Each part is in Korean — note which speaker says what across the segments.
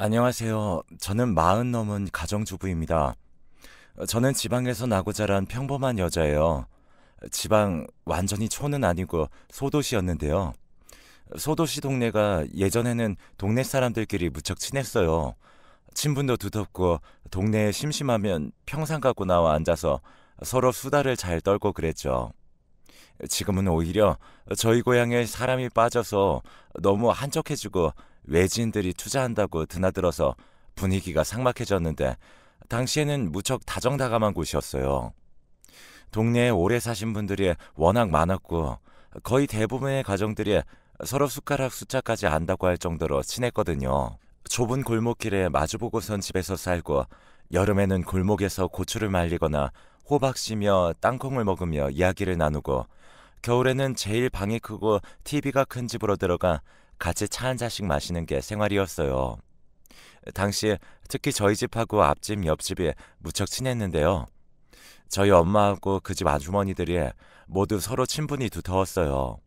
Speaker 1: 안녕하세요. 저는 40 넘은 가정주부입니다. 저는 지방에서 나고 자란 평범한 여자예요. 지방 완전히 촌은 아니고 소도시였는데요. 소도시 동네가 예전에는 동네 사람들끼리 무척 친했어요. 친분도 두텁고 동네에 심심하면 평상 갖고 나와 앉아서 서로 수다를 잘 떨고 그랬죠. 지금은 오히려 저희 고향에 사람이 빠져서 너무 한적해지고 외지인들이 투자한다고 드나들어서 분위기가 삭막해졌는데 당시에는 무척 다정다감한 곳이었어요. 동네에 오래 사신 분들이 워낙 많았고 거의 대부분의 가정들이 서로 숟가락 숫자까지 안다고 할 정도로 친했거든요. 좁은 골목길에 마주보고선 집에서 살고 여름에는 골목에서 고추를 말리거나 호박 씨며 땅콩을 먹으며 이야기를 나누고 겨울에는 제일 방이 크고 TV가 큰 집으로 들어가 같이 차 한 잔씩 마시는 게 생활이었어요. 당시 특히 저희 집하고 앞집, 옆집이 무척 친했는데요. 저희 엄마하고 그 집 아주머니들이 모두 서로 친분이 두터웠어요.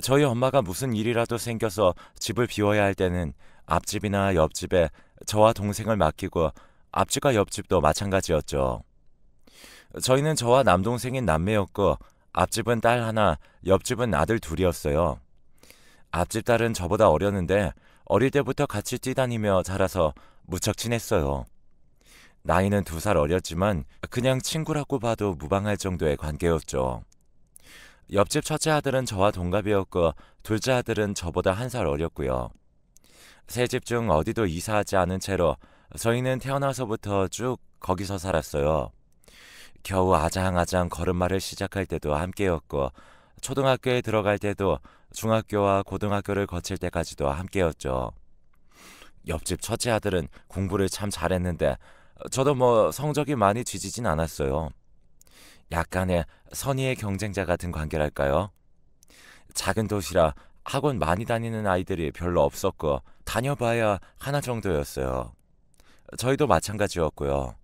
Speaker 1: 저희 엄마가 무슨 일이라도 생겨서 집을 비워야 할 때는 앞집이나 옆집에 저와 동생을 맡기고 앞집과 옆집도 마찬가지였죠. 저희는 저와 남동생인 남매였고 앞집은 딸 하나, 옆집은 아들 둘이었어요. 앞집 딸은 저보다 어렸는데 어릴 때부터 같이 뛰다니며 자라서 무척 친했어요. 나이는 2살 어렸지만 그냥 친구라고 봐도 무방할 정도의 관계였죠. 옆집 첫째 아들은 저와 동갑이었고 둘째 아들은 저보다 1살 어렸고요. 세 집 중 어디도 이사하지 않은 채로 저희는 태어나서부터 쭉 거기서 살았어요. 겨우 아장아장 걸음마를 시작할 때도 함께였고 초등학교에 들어갈 때도 중학교와 고등학교를 거칠 때까지도 함께였죠. 옆집 첫째 아들은 공부를 참 잘했는데 저도 뭐 성적이 많이 뒤지진 않았어요. 약간의 선의의 경쟁자 같은 관계랄까요? 작은 도시라 학원 많이 다니는 아이들이 별로 없었고 다녀봐야 하나 정도였어요. 저희도 마찬가지였고요.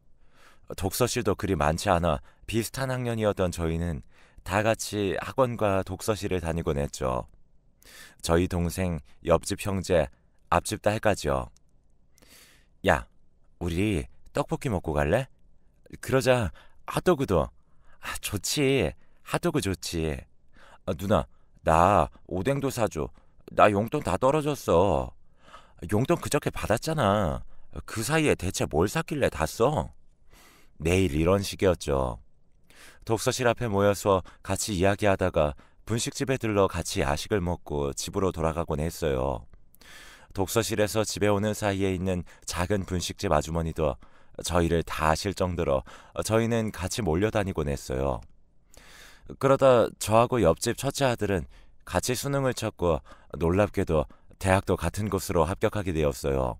Speaker 1: 독서실도 그리 많지 않아 비슷한 학년이었던 저희는 다 같이 학원과 독서실을 다니곤 했죠. 저희 동생, 옆집 형제, 앞집 딸까지요. 야, 우리 떡볶이 먹고 갈래? 그러자 핫도그도. 좋지. 핫도그 좋지. 누나, 나 오뎅도 사줘. 나 용돈 다 떨어졌어. 용돈 그저께 받았잖아. 그 사이에 대체 뭘 샀길래 다 써? 매일 이런 식이었죠. 독서실 앞에 모여서 같이 이야기하다가 분식집에 들러 같이 야식을 먹고 집으로 돌아가곤 했어요. 독서실에서 집에 오는 사이에 있는 작은 분식집 아주머니도 저희를 다 아실 정도로 저희는 같이 몰려다니곤 했어요. 그러다 저하고 옆집 첫째 아들은 같이 수능을 쳤고 놀랍게도 대학도 같은 곳으로 합격하게 되었어요.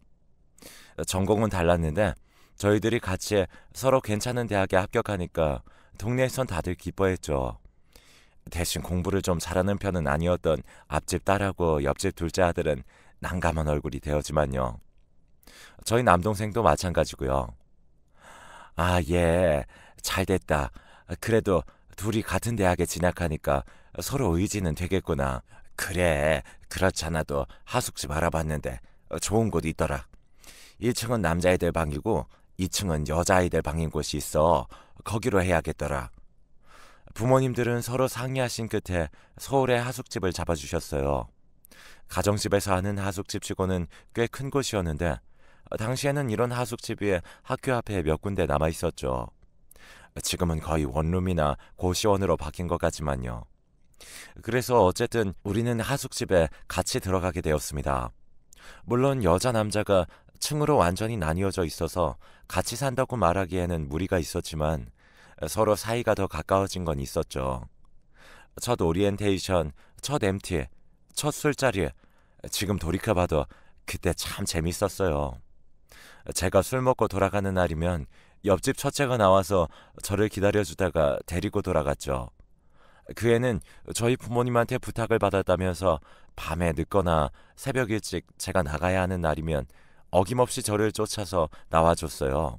Speaker 1: 전공은 달랐는데 저희들이 같이 서로 괜찮은 대학에 합격하니까 동네에선 다들 기뻐했죠. 대신 공부를 좀 잘하는 편은 아니었던 앞집 딸하고 옆집 둘째 아들은 난감한 얼굴이 되었지만요. 저희 남동생도 마찬가지고요. 아, 예, 잘 됐다. 그래도 둘이 같은 대학에 진학하니까 서로 의지는 되겠구나. 그래, 그렇잖아도 하숙집 알아봤는데 좋은 곳 있더라. 1층은 남자애들 방이고 2층은 여자아이들 방인 곳이 있어. 거기로 해야겠더라. 부모님들은 서로 상의하신 끝에 서울에 하숙집을 잡아주셨어요. 가정집에서 하는 하숙집치고는 꽤 큰 곳이었는데 당시에는 이런 하숙집이 학교 앞에 몇 군데 남아 있었죠. 지금은 거의 원룸이나 고시원으로 바뀐 것 같지만요. 그래서 어쨌든 우리는 하숙집에 같이 들어가게 되었습니다. 물론 여자 남자가 층으로 완전히 나뉘어져 있어서 같이 산다고 말하기에는 무리가 있었지만 서로 사이가 더 가까워진 건 있었죠. 첫 오리엔테이션, 첫 MT, 첫 술자리, 지금 돌이켜봐도 그때 참 재밌었어요. 제가 술 먹고 돌아가는 날이면 옆집 첫째가 나와서 저를 기다려주다가 데리고 돌아갔죠. 그 애는 저희 부모님한테 부탁을 받았다면서 밤에 늦거나 새벽 일찍 제가 나가야 하는 날이면 어김없이 저를 쫓아서 나와줬어요.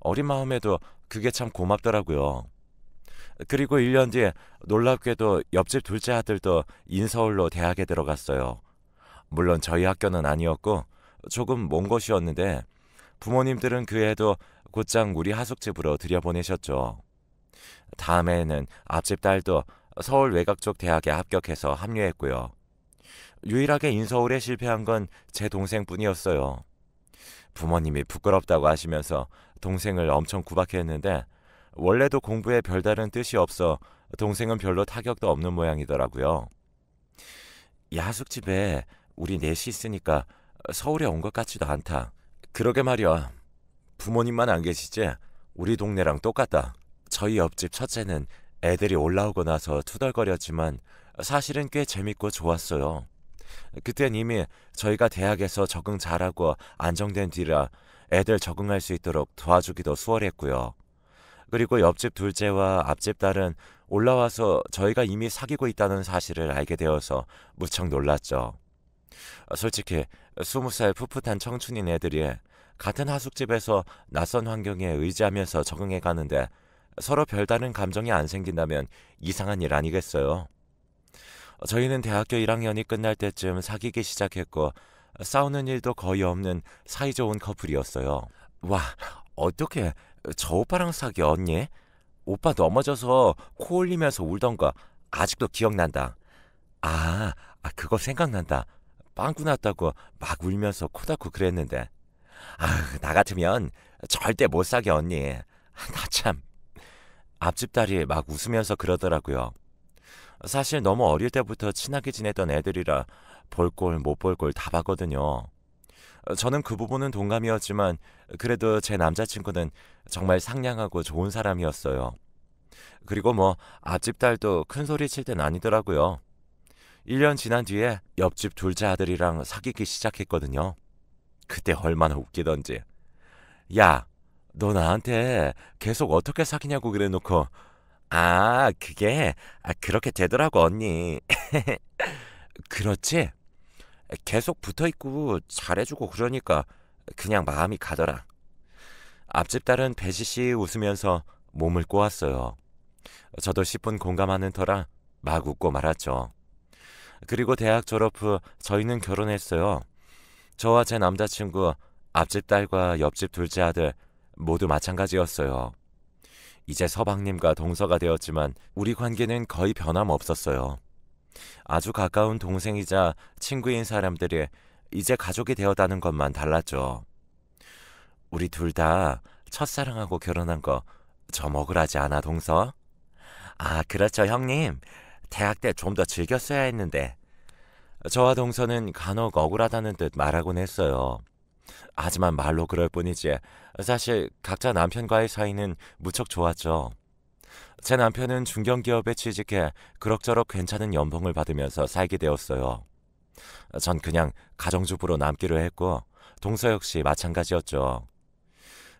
Speaker 1: 어린 마음에도 그게 참 고맙더라고요. 그리고 1년 뒤에 놀랍게도 옆집 둘째 아들도 인서울로 대학에 들어갔어요. 물론 저희 학교는 아니었고 조금 먼 곳이었는데 부모님들은 그 애도 곧장 우리 하숙집으로 들여보내셨죠. 다음해에는 앞집 딸도 서울 외곽 쪽 대학에 합격해서 합류했고요. 유일하게 인서울에 실패한 건 제 동생뿐이었어요. 부모님이 부끄럽다고 하시면서 동생을 엄청 구박했는데 원래도 공부에 별다른 뜻이 없어 동생은 별로 타격도 없는 모양이더라고요. 이 하숙집에 우리 넷이 있으니까 서울에 온 것 같지도 않다. 그러게 말이야. 부모님만 안 계시지 우리 동네랑 똑같다. 저희 옆집 첫째는 애들이 올라오고 나서 투덜거렸지만 사실은 꽤 재밌고 좋았어요. 그땐 이미 저희가 대학에서 적응 잘하고 안정된 뒤라 애들 적응할 수 있도록 도와주기도 수월했고요. 그리고 옆집 둘째와 앞집 딸은 올라와서 저희가 이미 사귀고 있다는 사실을 알게 되어서 무척 놀랐죠. 솔직히 20살 풋풋한 청춘인 애들이 같은 하숙집에서 낯선 환경에 의지하면서 적응해 가는데 서로 별다른 감정이 안 생긴다면 이상한 일 아니겠어요. 저희는 대학교 1학년이 끝날 때쯤 사귀기 시작했고 싸우는 일도 거의 없는 사이좋은 커플이었어요. 와, 어떻게 저 오빠랑 사귀어 언니? 오빠 넘어져서 코 올리면서 울던 거 아직도 기억난다. 그거 생각난다. 빵꾸 났다고 막 울면서 코 닦고 그랬는데. 나 같으면 절대 못 사귀어 언니. 나 참. 앞집 딸이 막 웃으면서 그러더라고요. 사실 너무 어릴 때부터 친하게 지냈던 애들이라 볼 꼴 못 볼 꼴 다 봤거든요. 저는 그 부분은 동감이었지만 그래도 제 남자친구는 정말 상냥하고 좋은 사람이었어요. 그리고 뭐 앞집 딸도 큰 소리 칠 땐 아니더라고요. 1년 지난 뒤에 옆집 둘째 아들이랑 사귀기 시작했거든요. 그때 얼마나 웃기던지. 야, 너 나한테 계속 어떻게 사귀냐고 그래놓고 그게 그렇게 되더라고 언니. 그렇지? 계속 붙어있고 잘해주고 그러니까 그냥 마음이 가더라. 앞집 딸은 배시시 웃으면서 몸을 꼬았어요. 저도 10분 공감하는 터라 막 웃고 말았죠. 그리고 대학 졸업 후 저희는 결혼했어요. 저와 제 남자친구, 앞집 딸과 옆집 둘째 아들 모두 마찬가지였어요. 이제 서방님과 동서가 되었지만 우리 관계는 거의 변함없었어요. 아주 가까운 동생이자 친구인 사람들이 이제 가족이 되었다는 것만 달랐죠. 우리 둘 다 첫사랑하고 결혼한 거 좀 억울하지 않아, 동서? 그렇죠, 형님. 대학 때 좀 더 즐겼어야 했는데. 저와 동서는 간혹 억울하다는 듯 말하곤 했어요. 하지만 말로 그럴 뿐이지 사실 각자 남편과의 사이는 무척 좋았죠. 제 남편은 중견기업에 취직해 그럭저럭 괜찮은 연봉을 받으면서 살게 되었어요. 전 그냥 가정주부로 남기로 했고 동서 역시 마찬가지였죠.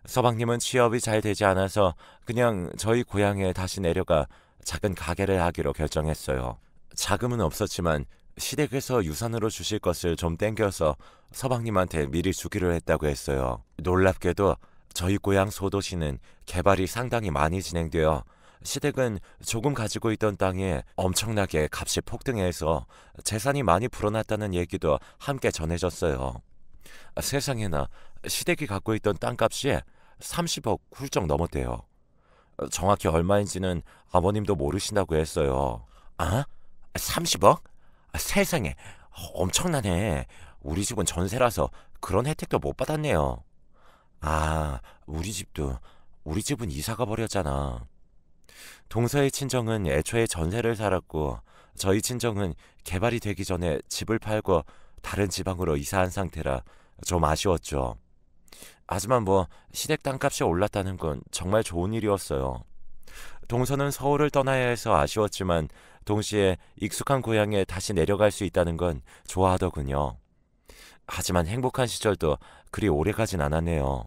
Speaker 1: 서방님은 취업이 잘 되지 않아서 그냥 저희 고향에 다시 내려가 작은 가게를 하기로 결정했어요. 자금은 없었지만 시댁에서 유산으로 주실 것을 좀 땡겨서 서방님한테 미리 주기로 했다고 했어요. 놀랍게도 저희 고향 소도시는 개발이 상당히 많이 진행되어 시댁은 조금 가지고 있던 땅에 엄청나게 값이 폭등해서 재산이 많이 불어났다는 얘기도 함께 전해졌어요. 세상에나 시댁이 갖고 있던 땅값이 30억 훌쩍 넘었대요. 정확히 얼마인지는 아버님도 모르신다고 했어요. 30억? 세상에, 엄청나네. 우리 집은 전세라서 그런 혜택도 못 받았네요. 우리 집은 이사가 버렸잖아. 동서의 친정은 애초에 전세를 살았고 저희 친정은 개발이 되기 전에 집을 팔고 다른 지방으로 이사한 상태라 좀 아쉬웠죠. 하지만 시댁 땅값이 올랐다는 건 정말 좋은 일이었어요. 동서는 서울을 떠나야 해서 아쉬웠지만 동시에 익숙한 고향에 다시 내려갈 수 있다는 건 좋아하더군요. 하지만 행복한 시절도 그리 오래가진 않았네요.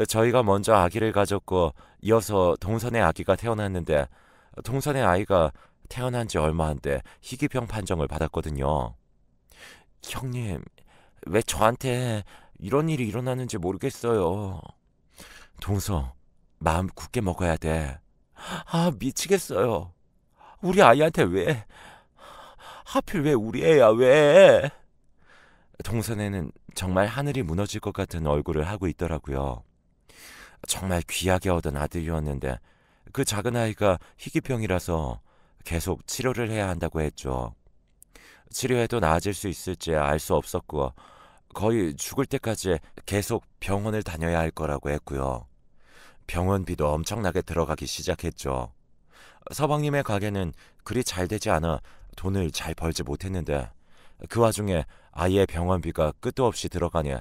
Speaker 1: 저희가 먼저 아기를 가졌고 이어서 동선의 아기가 태어났는데 동선의 아이가 태어난 지 얼마 안 돼 희귀병 판정을 받았거든요. 형님, 왜 저한테 이런 일이 일어나는지 모르겠어요. 동서, 마음 굳게 먹어야 돼. 미치겠어요. 우리 아이한테 하필 왜 우리 애야, 왜? 동선에는 정말 하늘이 무너질 것 같은 얼굴을 하고 있더라고요. 정말 귀하게 얻은 아들이었는데 그 작은 아이가 희귀병이라서 계속 치료를 해야 한다고 했죠. 치료해도 나아질 수 있을지 알 수 없었고 거의 죽을 때까지 계속 병원을 다녀야 할 거라고 했고요. 병원비도 엄청나게 들어가기 시작했죠. 서방님의 가게는 그리 잘 되지 않아 돈을 잘 벌지 못했는데 그 와중에 아이의 병원비가 끝도 없이 들어가니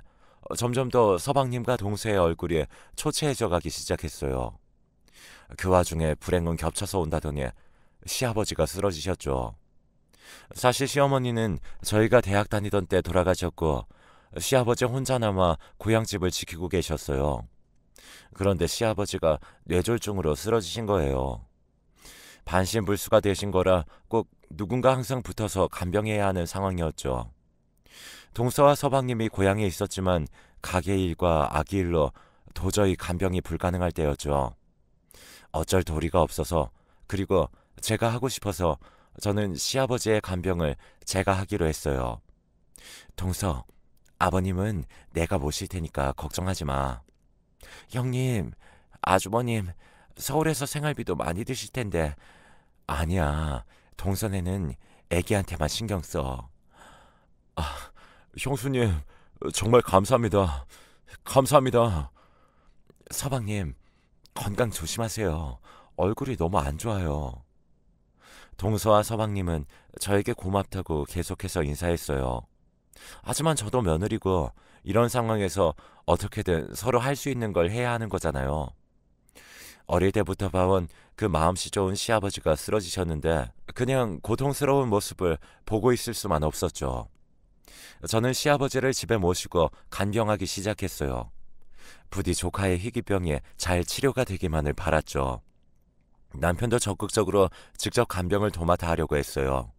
Speaker 1: 점점 더 서방님과 동서의 얼굴이 초췌해져 가기 시작했어요. 그 와중에 불행은 겹쳐서 온다더니 시아버지가 쓰러지셨죠. 사실 시어머니는 저희가 대학 다니던 때 돌아가셨고 시아버지 혼자 남아 고향집을 지키고 계셨어요. 그런데 시아버지가 뇌졸중으로 쓰러지신 거예요. 반신불수가 되신 거라 꼭 누군가 항상 붙어서 간병해야 하는 상황이었죠. 동서와 서방님이 고향에 있었지만 가게 일과 아기 일로 도저히 간병이 불가능할 때였죠. 어쩔 도리가 없어서 그리고 제가 하고 싶어서 저는 시아버지의 간병을 제가 하기로 했어요. 동서, 아버님은 내가 모실 테니까 걱정하지 마. 형님, 아주버님, 서울에서 생활비도 많이 드실 텐데. 아니야, 동선에는 애기한테만 신경 써. 아, 형수님, 정말 감사합니다. 감사합니다. 서방님, 건강 조심하세요. 얼굴이 너무 안 좋아요. 동서와 서방님은 저에게 고맙다고 계속해서 인사했어요. 하지만 저도 며느리고 이런 상황에서 어떻게든 서로 할 수 있는 걸 해야 하는 거잖아요. 어릴 때부터 봐온 그 마음씨 좋은 시아버지가 쓰러지셨는데 그냥 고통스러운 모습을 보고 있을 수만 없었죠. 저는 시아버지를 집에 모시고 간병하기 시작했어요. 부디 조카의 희귀병이 잘 치료가 되기만을 바랐죠. 남편도 적극적으로 직접 간병을 도맡아 하려고 했어요.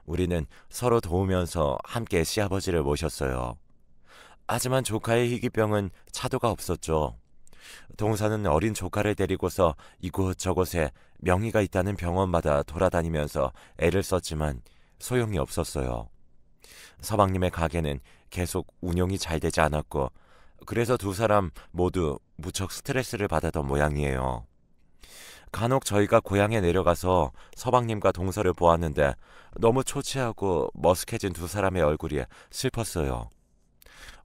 Speaker 1: 우리는 서로 도우면서 함께 시아버지를 모셨어요. 하지만 조카의 희귀병은 차도가 없었죠. 동사는 어린 조카를 데리고서 이곳저곳에 명의가 있다는 병원마다 돌아다니면서 애를 썼지만 소용이 없었어요. 서방님의 가게는 계속 운용이 잘 되지 않았고 그래서 두 사람 모두 무척 스트레스를 받았던 모양이에요. 간혹 저희가 고향에 내려가서 서방님과 동서를 보았는데 너무 초췌하고 머쓱해진 두 사람의 얼굴이 슬펐어요.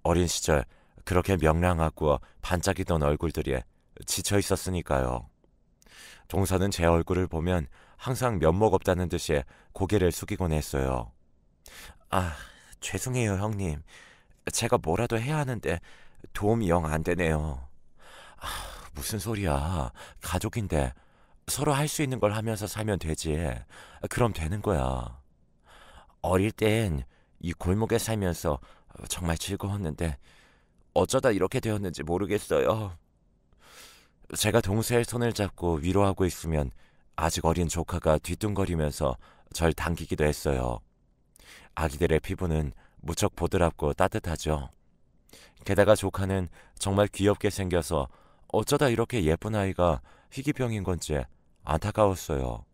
Speaker 1: 어린 시절 그렇게 명랑하고 반짝이던 얼굴들이 지쳐 있었으니까요. 동서는 제 얼굴을 보면 항상 면목 없다는 듯이 고개를 숙이곤 했어요. 아, 죄송해요, 형님. 제가 뭐라도 해야 하는데 도움이 영 안 되네요. 아, 무슨 소리야. 가족인데 서로 할 수 있는 걸 하면서 살면 되지. 그럼 되는 거야. 어릴 땐 이 골목에 살면서 정말 즐거웠는데 어쩌다 이렇게 되었는지 모르겠어요. 제가 동서의 손을 잡고 위로하고 있으면 아직 어린 조카가 뒤뚱거리면서 절 당기기도 했어요. 아기들의 피부는 무척 보드랍고 따뜻하죠. 게다가 조카는 정말 귀엽게 생겨서 어쩌다 이렇게 예쁜 아이가 희귀병인 건지 안타까웠어요.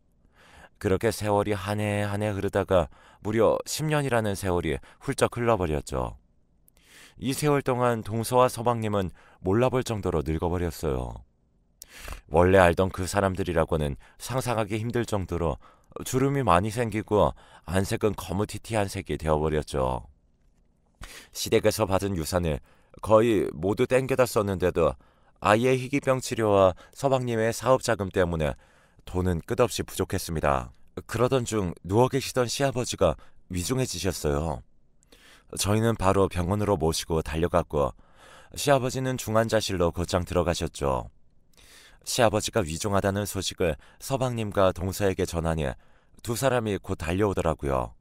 Speaker 1: 그렇게 세월이 한 해 한 해 흐르다가 무려 10년이라는 세월이 훌쩍 흘러버렸죠. 이 세월 동안 동서와 서방님은 몰라볼 정도로 늙어버렸어요. 원래 알던 그 사람들이라고는 상상하기 힘들 정도로 주름이 많이 생기고 안색은 거무튀튀한 색이 되어버렸죠. 시댁에서 받은 유산을 거의 모두 땡겨다 썼는데도 아이의 희귀병 치료와 서방님의 사업 자금 때문에 돈은 끝없이 부족했습니다. 그러던 중 누워 계시던 시아버지가 위중해지셨어요. 저희는 바로 병원으로 모시고 달려갔고 시아버지는 중환자실로 곧장 들어가셨죠. 시아버지가 위중하다는 소식을 서방님과 동서에게 전하니 두 사람이 곧 달려오더라고요.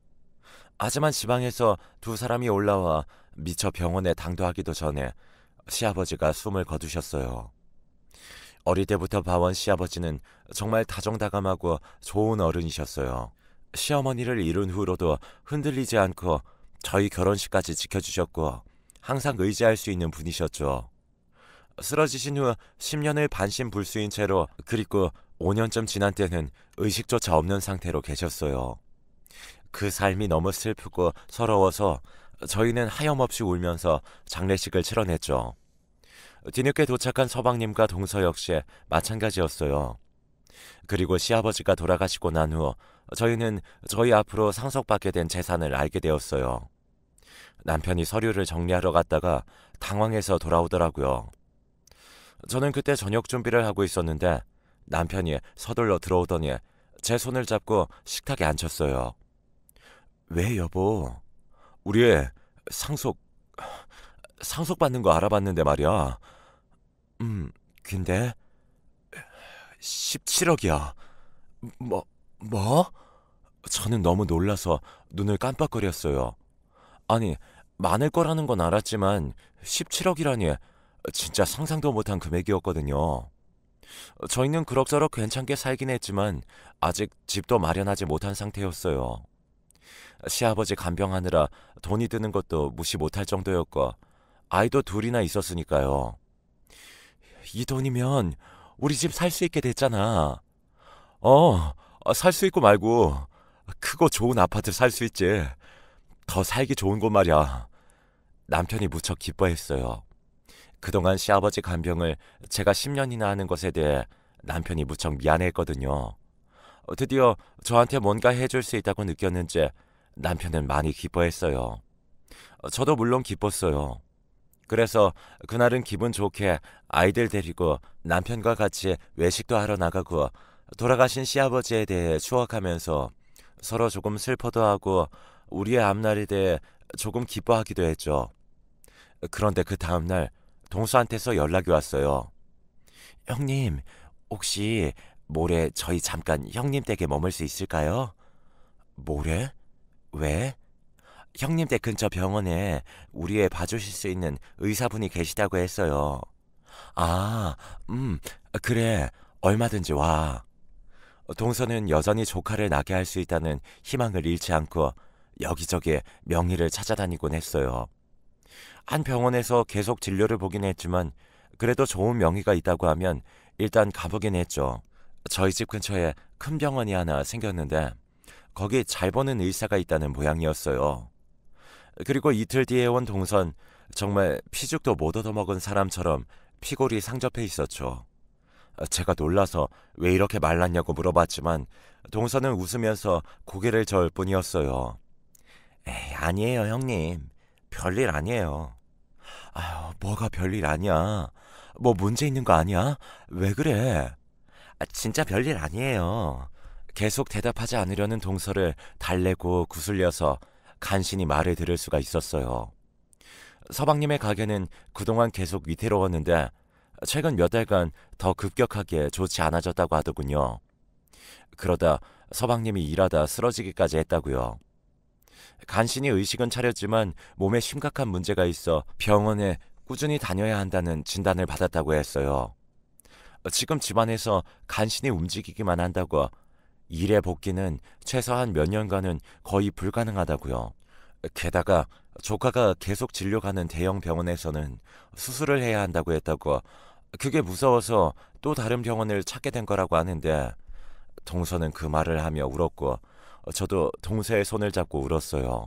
Speaker 1: 하지만 지방에서 두 사람이 올라와 미처 병원에 당도하기도 전에 시아버지가 숨을 거두셨어요. 어릴 때부터 봐온 시아버지는 정말 다정다감하고 좋은 어른이셨어요. 시어머니를 잃은 후로도 흔들리지 않고 저희 결혼식까지 지켜주셨고 항상 의지할 수 있는 분이셨죠. 쓰러지신 후 10년을 반신불수인 채로 그리고 5년쯤 지난 때는 의식조차 없는 상태로 계셨어요. 그 삶이 너무 슬프고 서러워서 저희는 하염없이 울면서 장례식을 치러냈죠. 뒤늦게 도착한 서방님과 동서 역시 마찬가지였어요. 그리고 시아버지가 돌아가시고 난 후 저희는 저희 앞으로 상속받게 된 재산을 알게 되었어요. 남편이 서류를 정리하러 갔다가 당황해서 돌아오더라고요. 저는 그때 저녁 준비를 하고 있었는데 남편이 서둘러 들어오더니 제 손을 잡고 식탁에 앉혔어요. 왜 여보? 우리 상속, 상속받는 거 알아봤는데 말이야. 근데 17억이야. 뭐, 뭐? 저는 너무 놀라서 눈을 깜빡거렸어요. 아니, 많을 거라는 건 알았지만 17억이라니 진짜 상상도 못한 금액이었거든요. 저희는 그럭저럭 괜찮게 살긴 했지만 아직 집도 마련하지 못한 상태였어요. 시아버지 간병하느라 돈이 드는 것도 무시 못할 정도였고 아이도 둘이나 있었으니까요. 이 돈이면 우리 집 살 수 있게 됐잖아. 살 수 있고 말고 크고 좋은 아파트 살 수 있지. 더 살기 좋은 곳 말이야. 남편이 무척 기뻐했어요. 그동안 시아버지 간병을 제가 10년이나 하는 것에 대해 남편이 무척 미안해했거든요. 드디어 저한테 뭔가 해줄 수 있다고 느꼈는지 남편은 많이 기뻐했어요. 저도 물론 기뻤어요. 그래서 그날은 기분 좋게 아이들 데리고 남편과 같이 외식도 하러 나가고 돌아가신 시아버지에 대해 추억하면서 서로 조금 슬퍼도 하고 우리의 앞날에 대해 조금 기뻐하기도 했죠. 그런데 그 다음날 동수한테서 연락이 왔어요. 형님, 혹시 모레 저희 잠깐 형님 댁에 머물 수 있을까요? 모레? 왜? 형님 댁 근처 병원에 우리 애 봐주실 수 있는 의사분이 계시다고 했어요. 아, 그래. 얼마든지 와. 동서는 여전히 조카를 낳게 할 수 있다는 희망을 잃지 않고 여기저기 명의를 찾아다니곤 했어요. 한 병원에서 계속 진료를 보긴 했지만 그래도 좋은 명의가 있다고 하면 일단 가보긴 했죠. 저희 집 근처에 큰 병원이 하나 생겼는데 거기 잘 보는 의사가 있다는 모양이었어요. 그리고 이틀 뒤에 온 동선, 정말 피죽도 못 얻어먹은 사람처럼 피골이 상접해 있었죠. 제가 놀라서 왜 이렇게 말랐냐고 물어봤지만 동선은 웃으면서 고개를 저을 뿐이었어요. 에이, 아니에요, 형님. 별일 아니에요. 아유, 뭐가 별일 아니야. 뭐 문제 있는 거 아니야? 왜 그래? 진짜 별일 아니에요. 계속 대답하지 않으려는 동서를 달래고 구슬려서 간신히 말을 들을 수가 있었어요. 서방님의 가게는 그동안 계속 위태로웠는데 최근 몇 달간 더 급격하게 좋지 않아졌다고 하더군요. 그러다 서방님이 일하다 쓰러지기까지 했다고요. 간신히 의식은 차렸지만 몸에 심각한 문제가 있어 병원에 꾸준히 다녀야 한다는 진단을 받았다고 했어요. 지금 집안에서 간신히 움직이기만 한다고 일에 복귀는 최소한 몇 년간은 거의 불가능하다고요. 게다가 조카가 계속 진료 가는 대형 병원에서는 수술을 해야 한다고 했다고 그게 무서워서 또 다른 병원을 찾게 된 거라고 하는데 동서는 그 말을 하며 울었고 저도 동서의 손을 잡고 울었어요.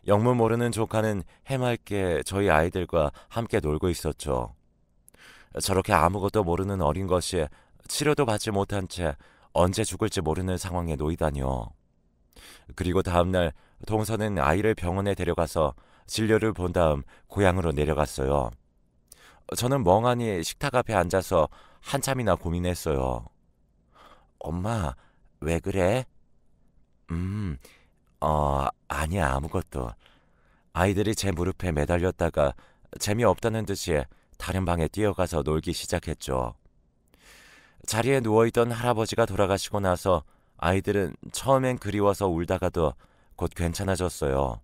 Speaker 1: 영문 모르는 조카는 해맑게 저희 아이들과 함께 놀고 있었죠. 저렇게 아무것도 모르는 어린 것이 치료도 받지 못한 채 언제 죽을지 모르는 상황에 놓이다니요. 그리고 다음날 동서는 아이를 병원에 데려가서 진료를 본 다음 고향으로 내려갔어요. 저는 멍하니 식탁 앞에 앉아서 한참이나 고민했어요. 엄마, 왜 그래? 아니야, 아무것도. 아이들이 제 무릎에 매달렸다가 재미없다는 듯이 다른 방에 뛰어가서 놀기 시작했죠. 자리에 누워있던 할아버지가 돌아가시고 나서 아이들은 처음엔 그리워서 울다가도 곧 괜찮아졌어요.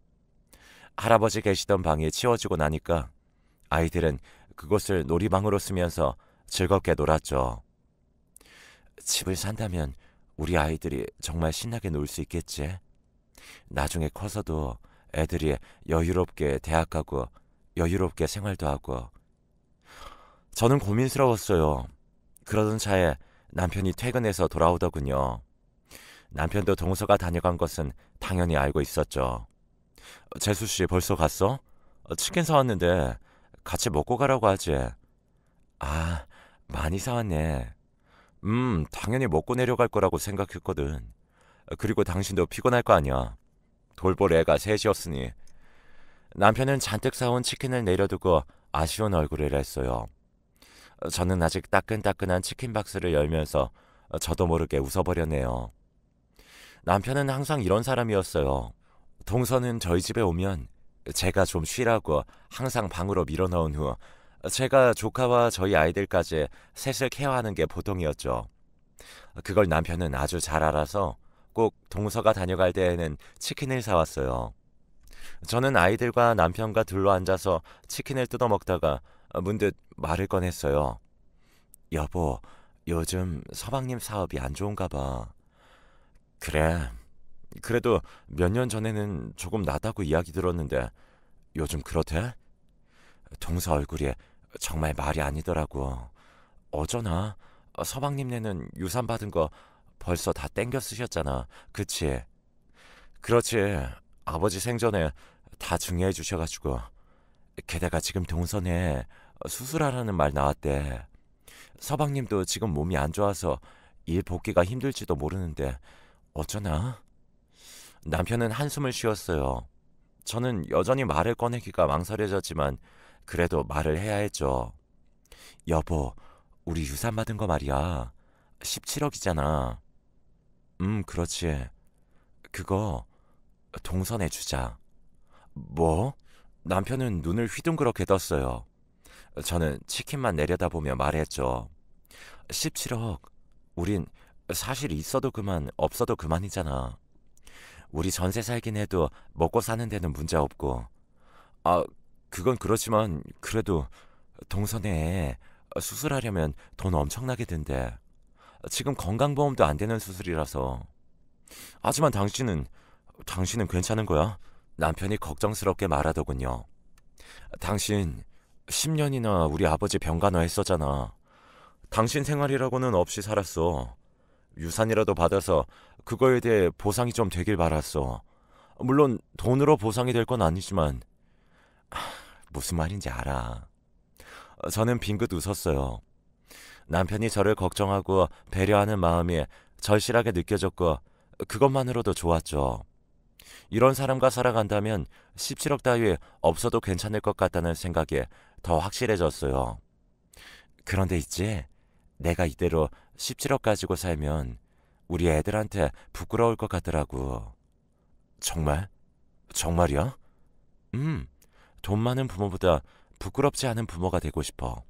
Speaker 1: 할아버지 계시던 방이 치워지고 나니까 아이들은 그곳을 놀이방으로 쓰면서 즐겁게 놀았죠. 집을 산다면 우리 아이들이 정말 신나게 놀 수 있겠지? 나중에 커서도 애들이 여유롭게 대학 가고 여유롭게 생활도 하고. 저는 고민스러웠어요. 그러던 차에 남편이 퇴근해서 돌아오더군요. 남편도 동서가 다녀간 것은 당연히 알고 있었죠. 재수 씨 벌써 갔어? 치킨 사왔는데 같이 먹고 가라고 하지. 아, 많이 사왔네. 당연히 먹고 내려갈 거라고 생각했거든. 그리고 당신도 피곤할 거 아니야. 돌볼 애가 셋이었으니. 남편은 잔뜩 사온 치킨을 내려두고 아쉬운 얼굴을 했어요. 저는 아직 따끈따끈한 치킨 박스를 열면서 저도 모르게 웃어버렸네요. 남편은 항상 이런 사람이었어요. 동서는 저희 집에 오면 제가 좀 쉬라고 항상 방으로 밀어넣은 후 제가 조카와 저희 아이들까지 셋을 케어하는 게 보통이었죠. 그걸 남편은 아주 잘 알아서 꼭 동서가 다녀갈 때에는 치킨을 사왔어요. 저는 아이들과 남편과 둘러 앉아서 치킨을 뜯어 먹다가 문득 말을 꺼냈어요. 여보, 요즘 서방님 사업이 안 좋은가 봐. 그래. 그래도 몇 년 전에는 조금 낫다고 이야기 들었는데 요즘 그렇대? 동서 얼굴이 정말 말이 아니더라고. 어쩌나? 서방님네는 유산 받은 거 벌써 다 땡겨 쓰셨잖아. 그치? 그렇지. 아버지 생전에 다 중요해 주셔가지고. 게다가 지금 동선에 수술하라는 말 나왔대. 서방님도 지금 몸이 안 좋아서 일 복귀가 힘들지도 모르는데 어쩌나? 남편은 한숨을 쉬었어요. 저는 여전히 말을 꺼내기가 망설여졌지만 그래도 말을 해야 했죠. 여보, 우리 유산 받은 거 말이야. 17억이잖아. 그렇지. 그거 동선해 주자. 뭐? 남편은 눈을 휘둥그렇게 떴어요. 저는 치킨만 내려다보며 말했죠. 17억. 우린 사실 있어도 그만, 없어도 그만이잖아. 우리 전세 살긴 해도 먹고 사는 데는 문제 없고. 아, 그건 그렇지만 그래도 동선에 수술하려면 돈 엄청나게 든대. 지금 건강보험도 안 되는 수술이라서. 하지만 당신은 괜찮은 거야? 남편이 걱정스럽게 말하더군요. 당신 10년이나 우리 아버지 병간호 했었잖아. 당신 생활이라고는 없이 살았어. 유산이라도 받아서 그거에 대해 보상이 좀 되길 바랐어. 물론 돈으로 보상이 될 건 아니지만 무슨 말인지 알아. 저는 빙긋 웃었어요. 남편이 저를 걱정하고 배려하는 마음이 절실하게 느껴졌고 그것만으로도 좋았죠. 이런 사람과 살아간다면 17억 따위 없어도 괜찮을 것 같다는 생각이 더 확실해졌어요. 그런데 있지, 내가 이대로 17억 가지고 살면 우리 애들한테 부끄러울 것 같더라고. 정말? 정말이야? 돈 많은 부모보다 부끄럽지 않은 부모가 되고 싶어.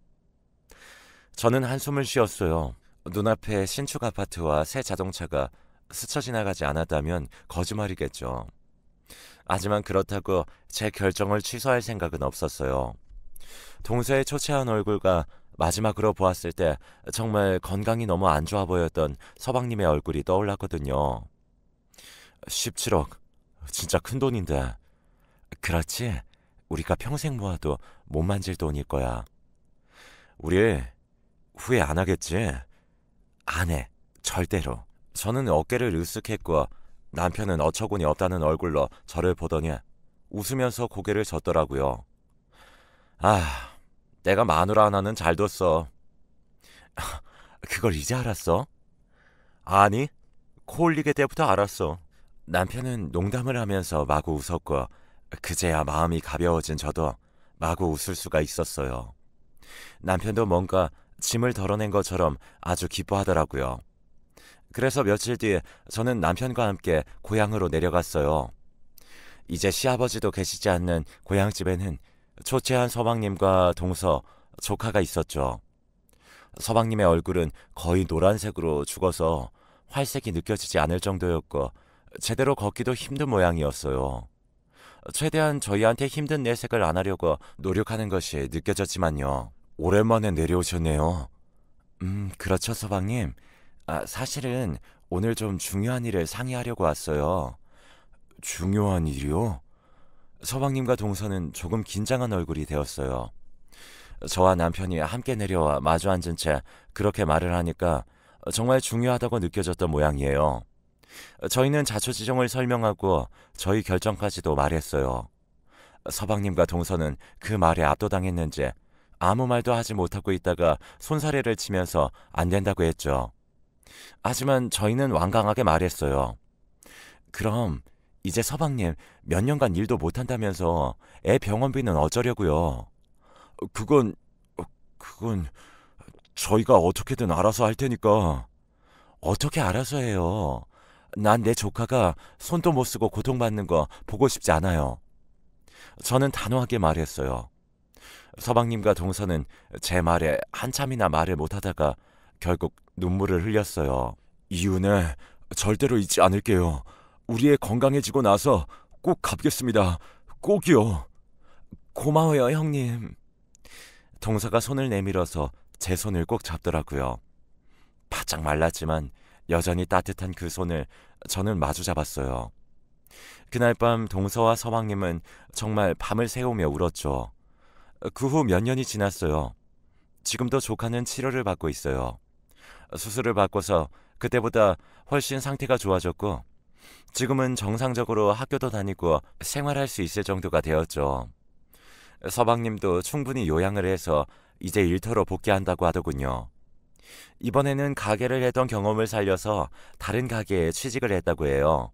Speaker 1: 저는 한숨을 쉬었어요. 눈앞에 신축 아파트와 새 자동차가 스쳐 지나가지 않았다면 거짓말이겠죠. 하지만 그렇다고 제 결정을 취소할 생각은 없었어요. 동서의 초췌한 얼굴과 마지막으로 보았을 때 정말 건강이 너무 안 좋아 보였던 서방님의 얼굴이 떠올랐거든요. 17억. 진짜 큰 돈인데. 그렇지? 우리가 평생 모아도 못 만질 돈일 거야. 우리 후회 안 하겠지? 안 해. 절대로. 저는 어깨를 으쓱했고 남편은 어처구니 없다는 얼굴로 저를 보더니 웃으면서 고개를 젓더라고요. 아, 내가 마누라 하나는 잘 뒀어. 그걸 이제 알았어? 아니, 코 올리게 때부터 알았어. 남편은 농담을 하면서 마구 웃었고 그제야 마음이 가벼워진 저도 마구 웃을 수가 있었어요. 남편도 뭔가 짐을 덜어낸 것처럼 아주 기뻐하더라고요. 그래서 며칠 뒤에 저는 남편과 함께 고향으로 내려갔어요. 이제 시아버지도 계시지 않는 고향집에는 초췌한 서방님과 동서, 조카가 있었죠. 서방님의 얼굴은 거의 노란색으로 죽어서 활색이 느껴지지 않을 정도였고 제대로 걷기도 힘든 모양이었어요. 최대한 저희한테 힘든 내색을 안 하려고 노력하는 것이 느껴졌지만요. 오랜만에 내려오셨네요. 그렇죠, 서방님. 사실은 오늘 좀 중요한 일을 상의하려고 왔어요. 중요한 일이요? 서방님과 동서는 조금 긴장한 얼굴이 되었어요. 저와 남편이 함께 내려와 마주 앉은 채 그렇게 말을 하니까 정말 중요하다고 느껴졌던 모양이에요. 저희는 자초지종을 설명하고 저희 결정까지도 말했어요. 서방님과 동서는 그 말에 압도당했는지 아무 말도 하지 못하고 있다가 손사래를 치면서 안 된다고 했죠. 하지만 저희는 완강하게 말했어요. 그럼 이제 서방님 몇 년간 일도 못한다면서 애 병원비는 어쩌려고요? 그건 그건 저희가 어떻게든 알아서 할 테니까. 어떻게 알아서 해요? 난 내 조카가 손도 못 쓰고 고통받는 거 보고 싶지 않아요. 저는 단호하게 말했어요. 서방님과 동서는 제 말에 한참이나 말을 못하다가 결국 눈물을 흘렸어요. 이윤에 절대로 잊지 않을게요. 우리 애 건강해지고 나서 꼭 갚겠습니다. 꼭이요. 고마워요, 형님. 동서가 손을 내밀어서 제 손을 꼭 잡더라고요. 바짝 말랐지만 여전히 따뜻한 그 손을 저는 마주 잡았어요. 그날 밤 동서와 서방님은 정말 밤을 새우며 울었죠. 그 후 몇 년이 지났어요. 지금도 조카는 치료를 받고 있어요. 수술을 받고서 그때보다 훨씬 상태가 좋아졌고 지금은 정상적으로 학교도 다니고 생활할 수 있을 정도가 되었죠. 서방님도 충분히 요양을 해서 이제 일터로 복귀한다고 하더군요. 이번에는 가게를 했던 경험을 살려서 다른 가게에 취직을 했다고 해요.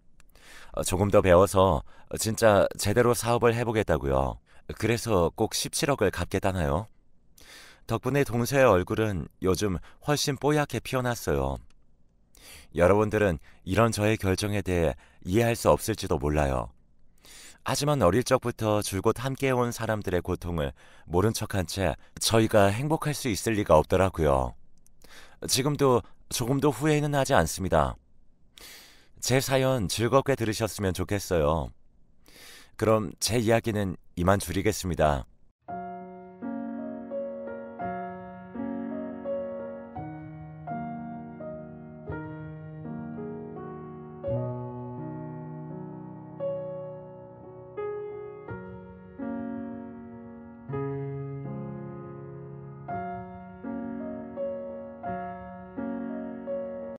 Speaker 1: 조금 더 배워서 진짜 제대로 사업을 해보겠다고요. 그래서 꼭 17억을 갚겠다나요? 덕분에 동서의 얼굴은 요즘 훨씬 뽀얗게 피어났어요. 여러분들은 이런 저의 결정에 대해 이해할 수 없을지도 몰라요. 하지만 어릴 적부터 줄곧 함께해온 사람들의 고통을 모른 척한 채 저희가 행복할 수 있을 리가 없더라고요. 지금도 조금도 후회는 하지 않습니다. 제 사연 즐겁게 들으셨으면 좋겠어요. 그럼 제 이야기는 이만 줄이겠습니다.